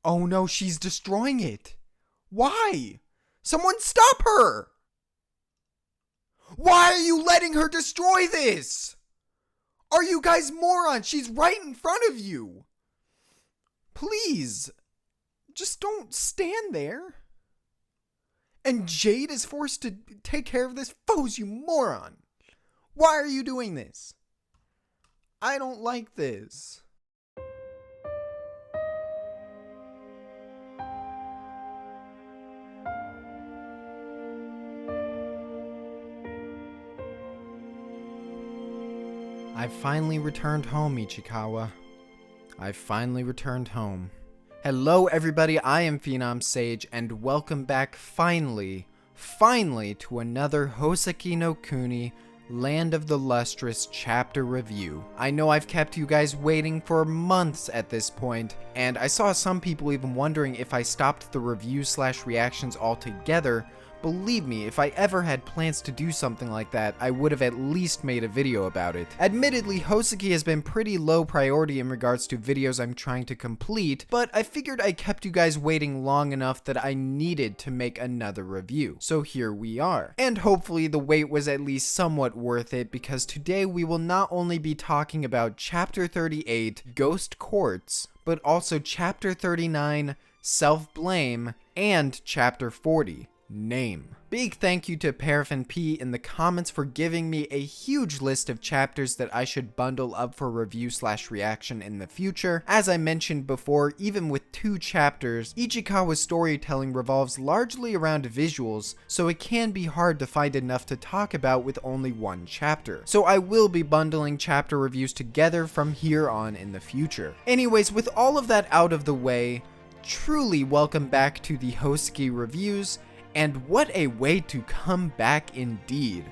Oh no, she's destroying it. Why? Someone stop her! Why are you letting her destroy this? Are you guys morons? She's right in front of you. Please, just don't stand there. And Jade is forced to take care of this? Phos, you moron. Why are you doing this? I don't like this. I've finally returned home, Ichikawa. I've finally returned home. Hello everybody, I am PhenomSage, and welcome back finally to another Houseki no Kuni Land of the Lustrous chapter review. I know I've kept you guys waiting for months at this point, and I saw some people even wondering if I stopped the review/reactions altogether. Believe me, if I ever had plans to do something like that, I would have at least made a video about it. Admittedly, Houseki has been pretty low priority in regards to videos I'm trying to complete, but I figured I kept you guys waiting long enough that I needed to make another review. So here we are. And hopefully the wait was at least somewhat worth it, because today we will not only be talking about Chapter 38, Ghost-Quartz, but also Chapter 39, Self-Blame, and Chapter 40, Name. Big thank you to Paraffin P in the comments for giving me a huge list of chapters that I should bundle up for review/reaction in the future. As I mentioned before, even with 2 chapters, Ichikawa's storytelling revolves largely around visuals, so it can be hard to find enough to talk about with only 1 chapter. So I will be bundling chapter reviews together from here on in the future. Anyways, with all of that out of the way, truly welcome back to the Houseki reviews. And what a way to come back indeed.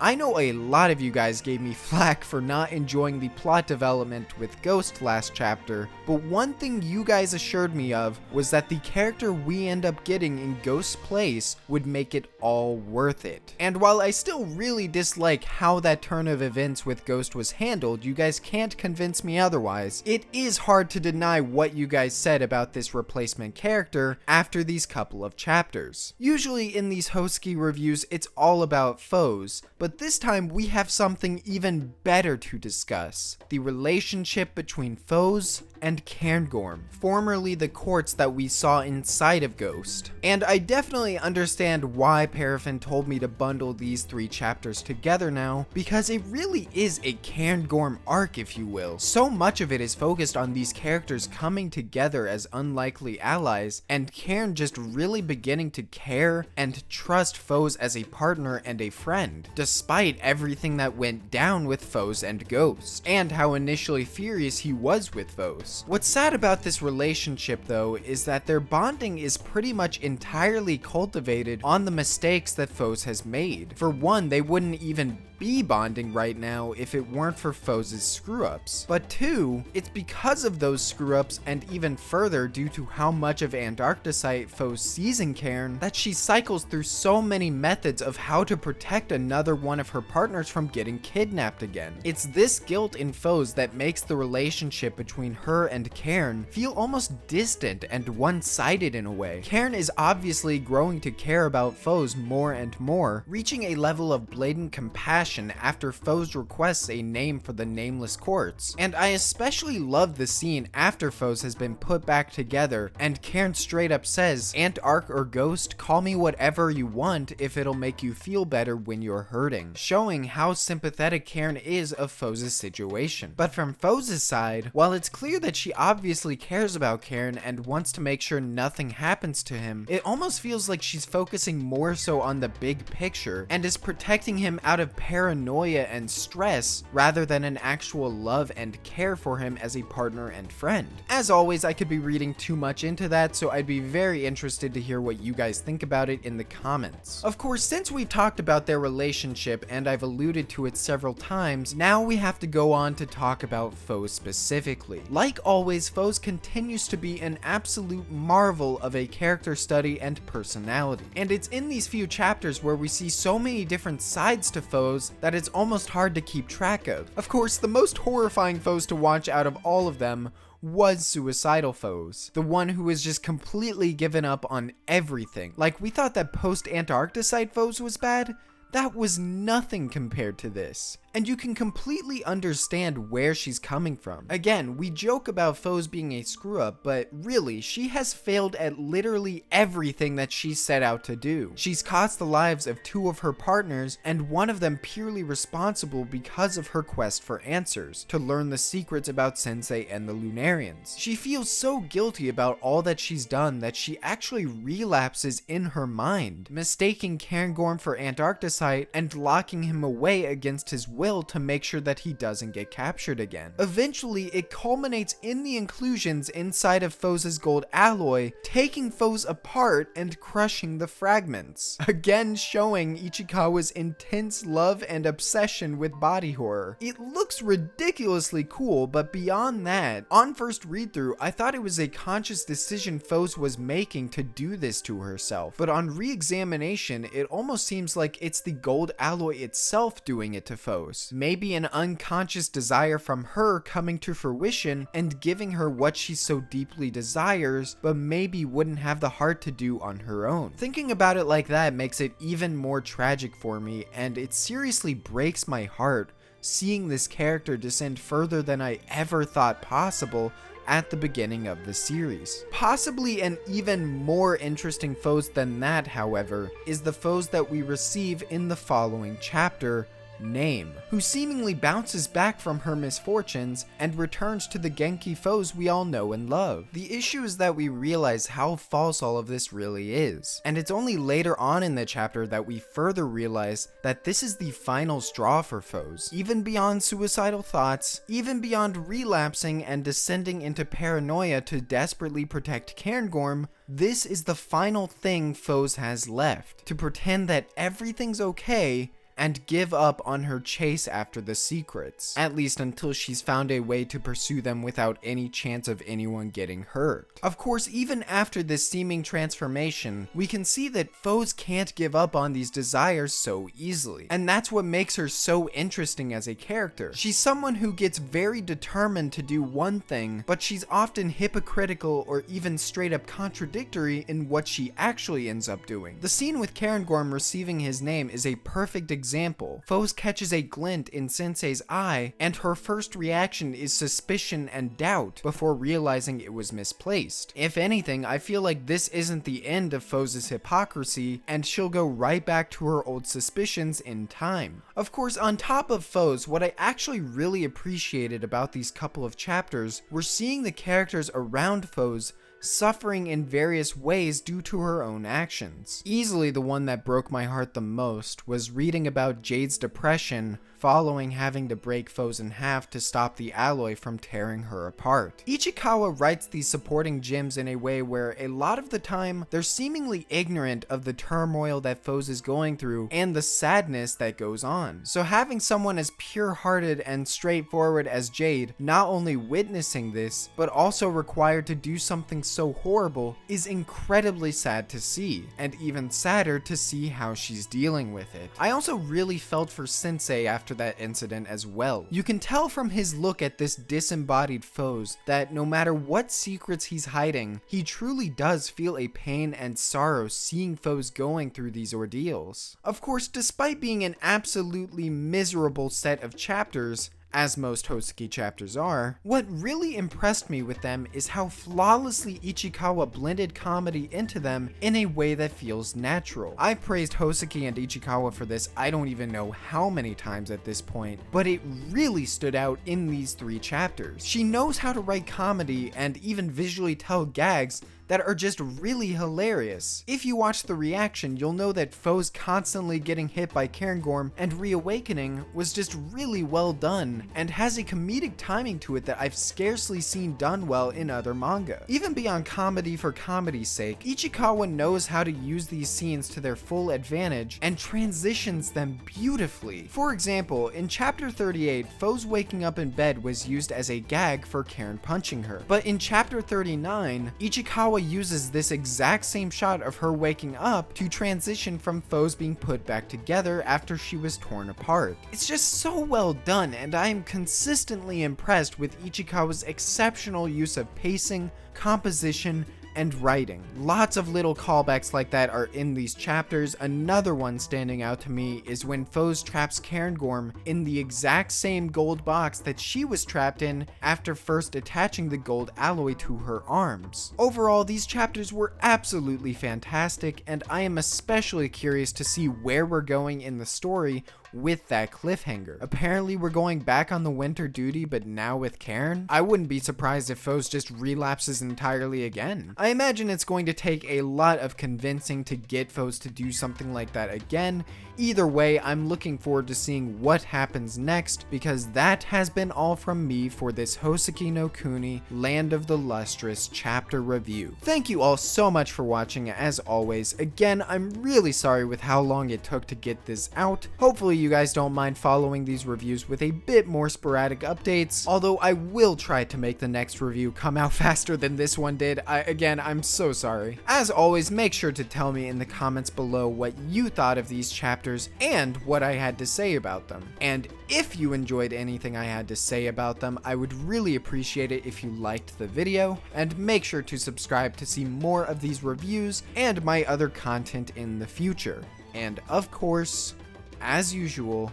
I know a lot of you guys gave me flack for not enjoying the plot development with Ghost last chapter, but one thing you guys assured me of was that the character we end up getting in Ghost's place would make it all worth it. And while I still really dislike how that turn of events with Ghost was handled, you guys can't convince me otherwise. It is hard to deny what you guys said about this replacement character after these couple of chapters. Usually in these Houseki reviews, it's all about Phos, but this time we have something even better to discuss. The relationship between Phos and Cairngorm, formerly the quartz that we saw inside of Ghost. And I definitely understand why Paraffin told me to bundle these 3 chapters together now, because it really is a Cairngorm arc, if you will. So much of it is focused on these characters coming together as unlikely allies, and Cairn just really beginning to care and trust Phos as a partner and a friend, despite everything that went down with Phos and Ghost, and how initially furious he was with Phos. What's sad about this relationship though is that their bonding is pretty much entirely cultivated on the mistakes that Phos has made. For one, they wouldn't even be bonding right now if it weren't for Phos' screw-ups. But 2, it's because of those screw-ups, and even further due to how much of Antarcticite Phos sees in Cairn, that she cycles through so many methods of how to protect another one of her partners from getting kidnapped again. It's this guilt in Phos that makes the relationship between her and Cairn feel almost distant and one-sided in a way. Cairn is obviously growing to care about Phos more and more, reaching a level of blatant compassion after Phos requests a name for the nameless quartz. And I especially love the scene after Phos has been put back together and Cairn straight up says, "Antarc or Ghost, call me whatever you want if it'll make you feel better when you're hurting," showing how sympathetic Cairn is of Phos' situation. But from Phos' side, while it's clear that she obviously cares about Cairn and wants to make sure nothing happens to him, it almost feels like she's focusing more so on the big picture and is protecting him out of paranoia and stress rather than an actual love and care for him as a partner and friend. As always, I could be reading too much into that, so I'd be very interested to hear what you guys think about it in the comments. Of course, since we've talked about their relationship and I've alluded to it several times, now we have to go on to talk about Phos specifically. Like always, Phos continues to be an absolute marvel of a character study and personality. And it's in these few chapters where we see so many different sides to Phos that it's almost hard to keep track of. Of course, the most horrifying Phos to watch out of all of them was suicidal Phos, the one who was just completely given up on everything. Like, we thought that post-Antarcticite Phos was bad. That was nothing compared to this. And you can completely understand where she's coming from. Again, we joke about Phos being a screw-up, but really, she has failed at literally everything that she set out to do. She's cost the lives of 2 of her partners, and one of them purely responsible because of her quest for answers, to learn the secrets about Sensei and the Lunarians. She feels so guilty about all that she's done that she actually relapses in her mind, mistaking Cairngorm for Antarcticite and locking him away against his will to make sure that he doesn't get captured again. Eventually, it culminates in the inclusions inside of Phos's gold alloy, taking Phos apart and crushing the fragments. Again showing Ichikawa's intense love and obsession with body horror. It looks ridiculously cool, but beyond that, on first read through, I thought it was a conscious decision Phos was making to do this to herself. But on re-examination, it almost seems like it's the gold alloy itself doing it to Phos. Maybe an unconscious desire from her coming to fruition and giving her what she so deeply desires, but maybe wouldn't have the heart to do on her own. Thinking about it like that makes it even more tragic for me, and it seriously breaks my heart seeing this character descend further than I ever thought possible at the beginning of the series. Possibly an even more interesting Phos than that, however, is the Phos that we receive in the following chapter, Name, who seemingly bounces back from her misfortunes and returns to the Genki Phos we all know and love. The issue is that we realize how false all of this really is, and it's only later on in the chapter that we further realize that this is the final straw for Phos. Even beyond suicidal thoughts, even beyond relapsing and descending into paranoia to desperately protect Cairngorm, this is the final thing Phos has left, to pretend that everything's okay and give up on her chase after the secrets, at least until she's found a way to pursue them without any chance of anyone getting hurt. Of course, even after this seeming transformation, we can see that Phos can't give up on these desires so easily, and that's what makes her so interesting as a character. She's someone who gets very determined to do one thing, but she's often hypocritical or even straight up contradictory in what she actually ends up doing. The scene with Cairngorm receiving his name is a perfect example. Phos catches a glint in Sensei's eye, and her first reaction is suspicion and doubt before realizing it was misplaced. If anything, I feel like this isn't the end of Phos's hypocrisy, and she'll go right back to her old suspicions in time. Of course, on top of Phos, what I actually really appreciated about these couple of chapters were seeing the characters around Phos suffering in various ways due to her own actions. Easily the one that broke my heart the most was reading about Jade's depression following having to break Phos in half to stop the alloy from tearing her apart. Ichikawa writes these supporting gems in a way where a lot of the time they're seemingly ignorant of the turmoil that Phos is going through and the sadness that goes on. So having someone as pure-hearted and straightforward as Jade not only witnessing this, but also required to do something so horrible is incredibly sad to see, and even sadder to see how she's dealing with it. I also really felt for Sensei after that incident as well. You can tell from his look at this disembodied Phos that no matter what secrets he's hiding, he truly does feel a pain and sorrow seeing Phos going through these ordeals. Of course, despite being an absolutely miserable set of chapters, as most Houseki chapters are, what really impressed me with them is how flawlessly Ichikawa blended comedy into them in a way that feels natural. I've praised Houseki and Ichikawa for this I don't even know how many times at this point, but it really stood out in these 3 chapters. She knows how to write comedy and even visually tell gags that are just really hilarious. If you watch the reaction, you'll know that Phos constantly getting hit by Cairngorm and reawakening was just really well done, and has a comedic timing to it that I've scarcely seen done well in other manga. Even beyond comedy for comedy's sake, Ichikawa knows how to use these scenes to their full advantage and transitions them beautifully. For example, in chapter 38, Phos waking up in bed was used as a gag for Karen punching her. But in chapter 39, Ichikawa uses this exact same shot of her waking up to transition from Phos being put back together after she was torn apart. It's just so well done, and I am consistently impressed with Ichikawa's exceptional use of pacing, composition, and writing. Lots of little callbacks like that are in these chapters. Another one standing out to me is when Phos traps Cairngorm in the exact same gold box that she was trapped in after first attaching the gold alloy to her arms. Overall, these chapters were absolutely fantastic, and I am especially curious to see where we're going in the story with that cliffhanger. Apparently we're going back on the winter duty, but now with Cairn. I wouldn't be surprised if Phos just relapses entirely again. I imagine it's going to take a lot of convincing to get Phos to do something like that again. Either way, I'm looking forward to seeing what happens next, because that has been all from me for this Houseki no Kuni Land of the Lustrous chapter review. Thank you all so much for watching. As always, again, I'm really sorry with how long it took to get this out. Hopefully you guys don't mind following these reviews with a bit more sporadic updates, although I will try to make the next review come out faster than this one did. Again, I'm so sorry. As always, make sure to tell me in the comments below what you thought of these chapters and what I had to say about them. And if you enjoyed anything I had to say about them, I would really appreciate it if you liked the video, and make sure to subscribe to see more of these reviews and my other content in the future. And of course, as usual,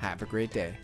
have a great day.